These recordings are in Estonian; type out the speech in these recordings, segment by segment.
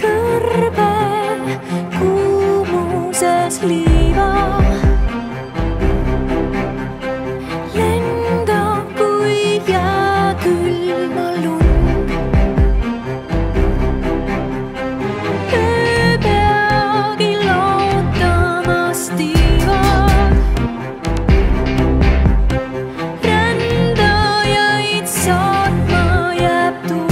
kõrbe kuumuses liiva lendab kui jääkülma lund. Öö peagi laotamas tiivad, rändajaid saatma jääb tuul.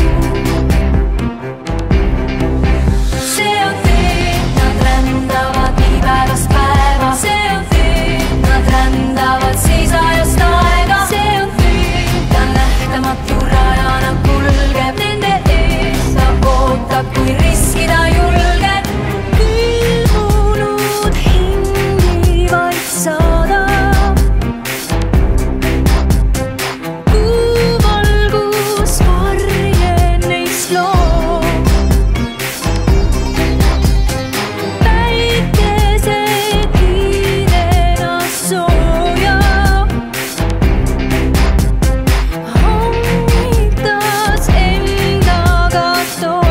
Kui riskida julged, külmunud hingi vaid saadab. Kuuvalgus varje neist loob. Päikese kiirena sooja hommitas endaga toob.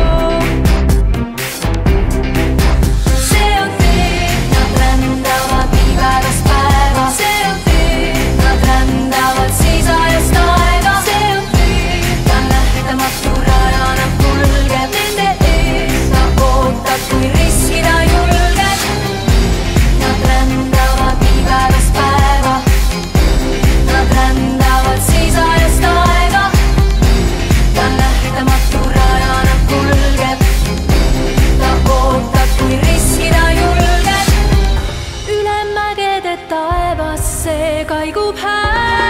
Taevasse kaigub hääl.